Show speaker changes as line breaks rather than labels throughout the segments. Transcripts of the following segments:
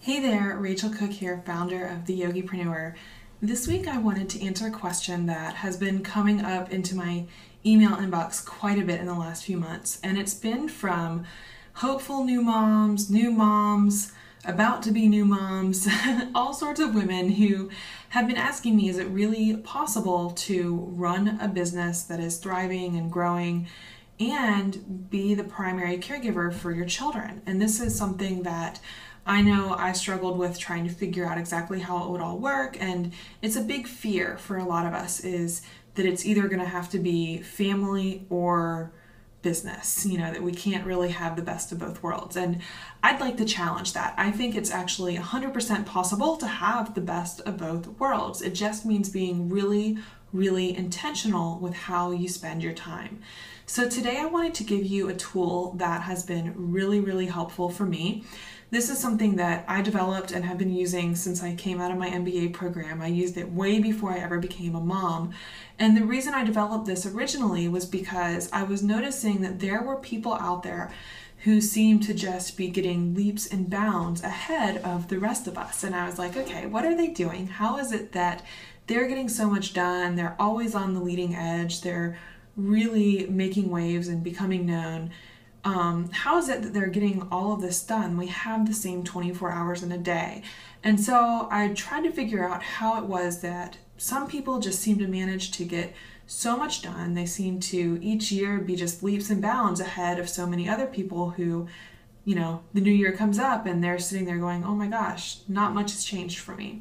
Hey there, Rachel Cook here, founder of the Yogipreneur. This week I wanted to answer a question that has been coming up into my email inbox quite a bit in the last few months, and it's been from hopeful new moms, about to be new moms, all sorts of women who have been asking me, is it really possible to run a business that is thriving and growing and be the primary caregiver for your children? And this is something that I know I struggled with trying to figure out exactly how it would all work, and it's a big fear for a lot of us is that it's either going to have to be family or business, that we can't really have the best of both worlds. And I'd like to challenge that. I think it's actually 100% possible to have the best of both worlds. It just means being really, really intentional with how you spend your time. So today I wanted to give you a tool that has been really, really helpful for me. This is something that I developed and have been using since I came out of my MBA program. I used it way before I ever became a mom. And the reason I developed this originally was because I was noticing that there were people out there who seemed to just be getting leaps and bounds ahead of the rest of us. And I was like, okay, what are they doing? How is it that they're getting so much done? They're always on the leading edge. They're really making waves and becoming known. How is it that they're getting all of this done? We have the same 24 hours in a day. And so I tried to figure out how it was that some people just seem to manage to get so much done. They seem to each year be just leaps and bounds ahead of so many other people who, the new year comes up and they're sitting there going, oh my gosh, not much has changed for me.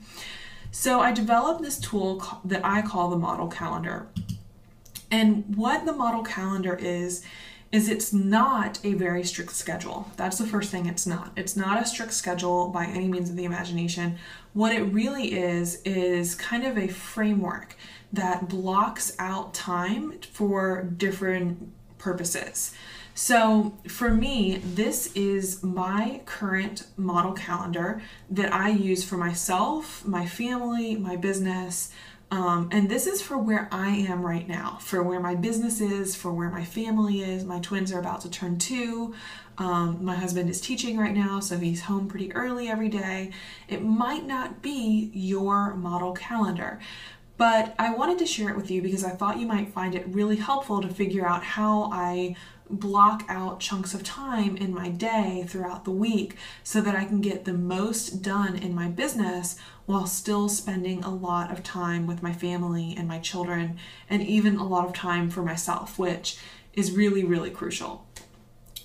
So I developed this tool that I call the model calendar. And what the model calendar is it's not a very strict schedule. That's the first thing it's not. It's not a strict schedule by any means of the imagination. What it really is kind of a framework that blocks out time for different purposes. So for me, this is my current model calendar that I use for myself, my family, my business, and this is for where I am right now, for where my business is, for where my family is. My twins are about to turn 2. My husband is teaching right now, so he's home pretty early every day. It might not be your model calendar, but I wanted to share it with you because I thought you might find it really helpful to figure out how I block out chunks of time in my day throughout the week so that I can get the most done in my business while still spending a lot of time with my family and my children, and even a lot of time for myself, which is really, really crucial.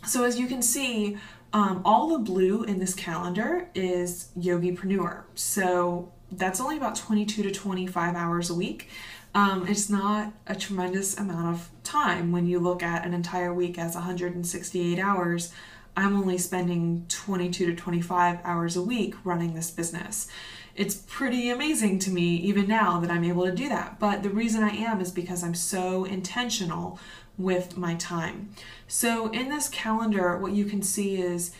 So as you can see, all the blue in this calendar is Yogipreneur. So that's only about 22 to 25 hours a week. It's not a tremendous amount of time when you look at an entire week as 168 hours. I'm only spending 22 to 25 hours a week running this business. It's pretty amazing to me even now that I'm able to do that. But the reason I am is because I'm so intentional with my time. So in this calendar, what you can see is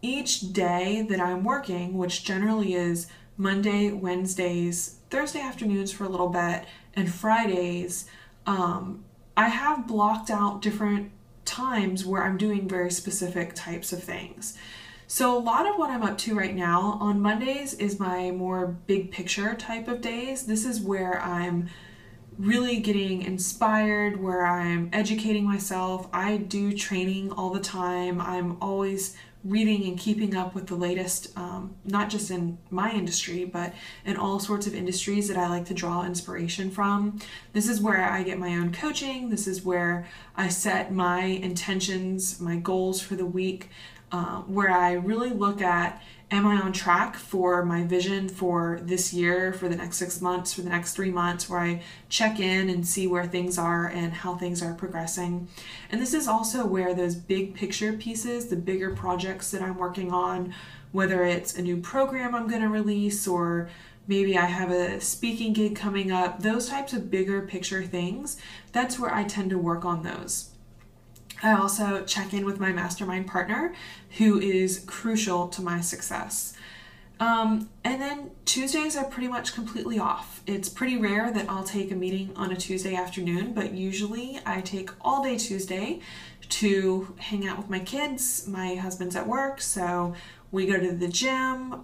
each day that I'm working, which generally is Monday, Wednesdays, Thursday afternoons for a little bit, and Fridays, I have blocked out different times where I'm doing very specific types of things. So a lot of what I'm up to right now on Mondays is my more big picture type of days. This is where I'm really getting inspired, where I'm educating myself. I do training all the time. I'm always reading and keeping up with the latest, not just in my industry, but in all sorts of industries that I like to draw inspiration from. This is where I get my own coaching. This is where I set my intentions, my goals for the week, where I really look at, am I on track for my vision for this year, for the next 6 months, for the next 3 months, where I check in and see where things are and how things are progressing. And this is also where those big picture pieces, the bigger projects that I'm working on, whether it's a new program I'm going to release or maybe I have a speaking gig coming up, those types of bigger picture things, that's where I tend to work on those. I also check in with my mastermind partner, who is crucial to my success. And then Tuesdays are pretty much completely off. It's pretty rare that I'll take a meeting on a Tuesday afternoon, but usually I take all day Tuesday to hang out with my kids. My husband's at work, so We go to the gym.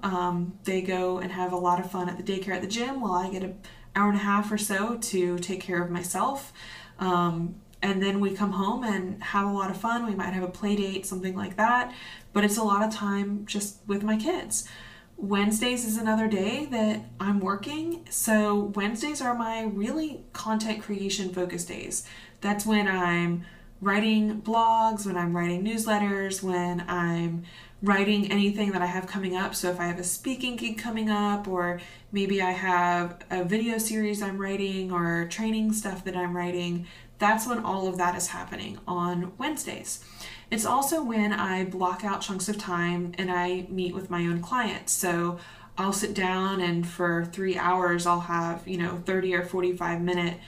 They go and have a lot of fun at the daycare at the gym while I get an hour and a half or so to take care of myself. And then we come home and have a lot of fun. We might have a play date, something like that, but it's a lot of time just with my kids. Wednesdays is another day that I'm working. So Wednesdays are my really content creation focus days. That's when I'm writing blogs, when I'm writing newsletters, when I'm writing anything that I have coming up. So if I have a speaking gig coming up, or maybe I have a video series I'm writing or training stuff that I'm writing, that's when all of that is happening on Wednesdays. It's also when I block out chunks of time and I meet with my own clients. So I'll sit down and for 3 hours I'll have 30 or 45 minute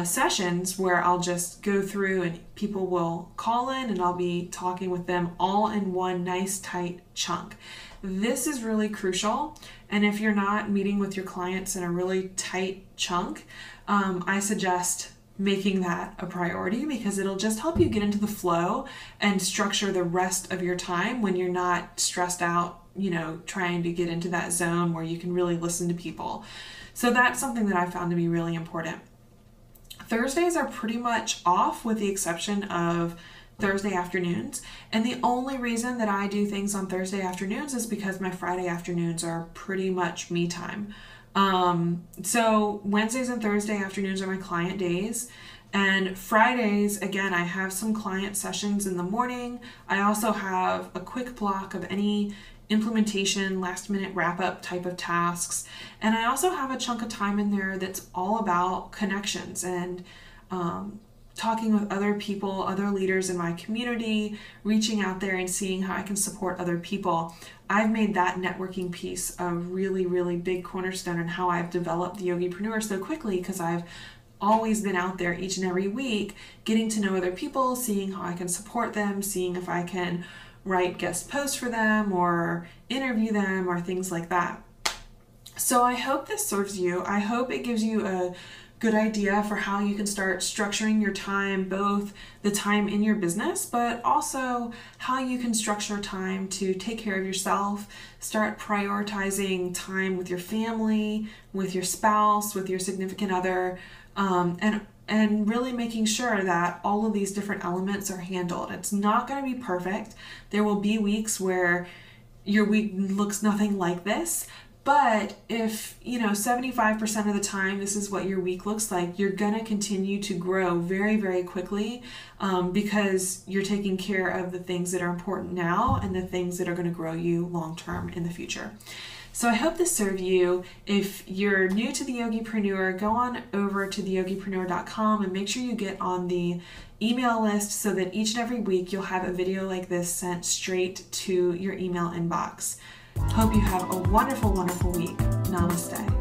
sessions where I'll just go through and people will call in and I'll be talking with them all in one nice tight chunk. This is really crucial, and if you're not meeting with your clients in a really tight chunk, I suggest making that a priority, because it'll just help you get into the flow and structure the rest of your time when you're not stressed out, trying to get into that zone where you can really listen to people. So that's something that I found to be really important. Thursdays are pretty much off with the exception of Thursday afternoons. And the only reason that I do things on Thursday afternoons is because my Friday afternoons are pretty much me time. So Wednesdays and Thursday afternoons are my client days. And Fridays, again, I have some client sessions in the morning. I also have a quick block of any implementation, last minute wrap up type of tasks. And I also have a chunk of time in there that's all about connections and talking with other people, other leaders in my community, reaching out there and seeing how I can support other people. I've made that networking piece a really, really big cornerstone in how I've developed the Yogipreneur so quickly, because I've always been out there each and every week, getting to know other people, seeing how I can support them, seeing if I can write guest posts for them or interview them or things like that. So I hope this serves you. I hope it gives you a good idea for how you can start structuring your time, both the time in your business, but also how you can structure time to take care of yourself, start prioritizing time with your family, with your spouse, with your significant other, and really making sure that all of these different elements are handled. It's not going to be perfect. There will be weeks where your week looks nothing like this, but if 75% of the time this is what your week looks like, you're going to continue to grow very, very quickly, because you're taking care of the things that are important now and the things that are going to grow you long term in the future. So I hope this served you. If you're new to the Yogipreneur, go on over to theyogipreneur.com and make sure you get on the email list so that each and every week you'll have a video like this sent straight to your email inbox. Hope you have a wonderful, wonderful week. Namaste.